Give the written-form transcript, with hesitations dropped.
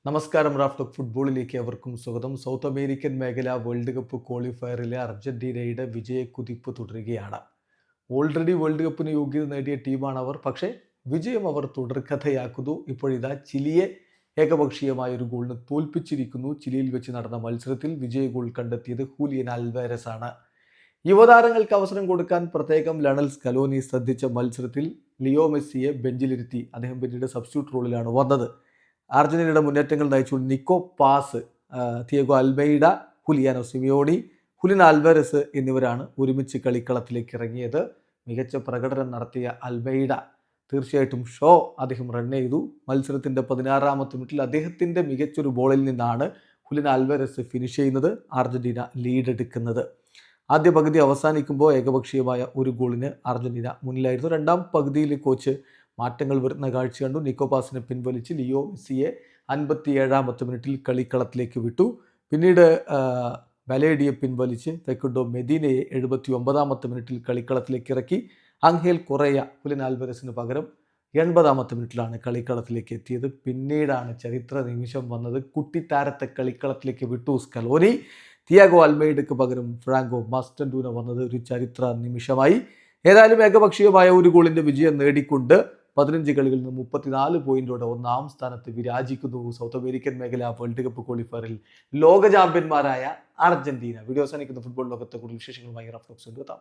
നമസ്കാരം. Raf talk ഫുട്ബോളിലേക്ക് അവർക്കും സ്വാഗതം. സൗത്ത് അമേരിക്കൻ മേഖല വേൾഡ് കപ്പ് ക്വാളിഫയറിലെ അർജന്റീനയുടെ വിജയക്കുതിപ്പ് തുടരുകയാണ്. ഓൾറെഡി വേൾഡ് കപ്പിന് യോഗ്യത നേടിയ ടീമാണ് അവർ. പക്ഷേ വിജയം അവർ തുടർക്കഥയാക്കുന്നു. ഇപ്പോഴിതാ ചിലിയെ ഏകപക്ഷീയമായ ഒരു ഗോളിന് തോൽപ്പിച്ചിരിക്കുന്നു. ചിലിയിൽ വെച്ച് നടന്ന മത്സരത്തിൽ വിജയ ഗോൾ കണ്ടെത്തിയത് ഹൂലിയൻ അൽവാരസ് ആണ്. യുവതാരങ്ങൾക്ക് അവസരം കൊടുക്കാൻ പ്രത്യേകം ലണൽ സ്കലോനി ശ്രദ്ധിച്ച മത്സരത്തിൽ ലിയോ മെസ്സിയെ ബെഞ്ചിലിരുത്തി. അദ്ദേഹം പിന്നീട് സബ്സ്റ്റിറ്റ്യൂട്ട് റോളിലാണ് വന്നത്. അർജന്റീനയുടെ മുന്നേറ്റങ്ങൾ നയിച്ചുകൊണ്ട് Nico Paz, Thiago Almada, Giuliano Simeone, Julian Alvarez എന്നിവരാണ് ഒരുമിച്ച് കളിക്കളത്തിലേക്ക് ഇറങ്ങിയത്. മികച്ച പ്രകടനം നടത്തിയ അൽമൈഡ തീർച്ചയായിട്ടും അദ്ദേഹം റൺ ചെയ്തു. മത്സരത്തിൻ്റെ 16-ാമത്തെ മിനിറ്റിൽ അദ്ദേഹത്തിൻ്റെ മികച്ചൊരു ബോളിൽ നിന്നാണ് ഹുലിൻ ആൽവാരസ് ഫിനിഷ് ചെയ്യുന്നത്. അർജന്റീന ലീഡ് എടുക്കുന്നത്. ആദ്യ പകുതി അവസാനിക്കുമ്പോൾ ഏകപക്ഷീയമായ ഒരു ഗോളിന് അർജന്റീന മുന്നിലായിരുന്നു. രണ്ടാം പകുതിയിൽ കോച്ച് മാറ്റങ്ങൾ വരുന്ന കാഴ്ച കണ്ടു. നിക്കോ പാസിനെ പിൻവലിച്ച് ലിയോ മെസ്സിയെ 57-ാമത്തെ മിനിറ്റിൽ കളിക്കളത്തിലേക്ക് വിട്ടു. പിന്നീട് ബലേഡിയെ പിൻവലിച്ച് ഫെക്കുണ്ടോ മെദീനയെ 79-ാമത്തെ മിനിറ്റിൽ കളിക്കളത്തിലേക്ക് ഇറക്കി. അംഗേൽ കൊറേയ ഹുലിൻ ആൽവാരസിന് പകരം 80-ാമത്തെ മിനിറ്റിലാണ് കളിക്കളത്തിലേക്ക് എത്തിയത്. പിന്നീടാണ് ചരിത്ര നിമിഷം വന്നത്. കുട്ടിത്താരത്തെ കളിക്കളത്തിലേക്ക് വിട്ടു സ്കലോനി. തിയാഗോ അൽമൈഡയ്ക്ക് പകരം ഫ്രാങ്കോ മസ്റ്റൻഡൂന വന്നത് ഒരു ചരിത്ര നിമിഷമായി. ഏതായാലും ഏകപക്ഷീയമായ ഒരു ഗോളിൻ്റെ വിജയം നേടിക്കൊണ്ട് 15 കളികളിൽ നിന്ന് 34 പോയിന്റോടെ 1-ാം സ്ഥാനത്ത് വിരാജിക്കുന്നു സൗത്ത് അമേരിക്കൻ മേഖല വേൾഡ് കപ്പ് ക്വാളിഫയറിൽ ലോക ചാമ്പ്യന്മാരായ അർജന്റീന. വീഡിയോ അവസാനിക്കുന്ന ഫുട്ബോൾ ലോകത്തെ കൂടുതൽ വിശേഷങ്ങളുമായി റാഫ് ടോക്സ് എത്താം.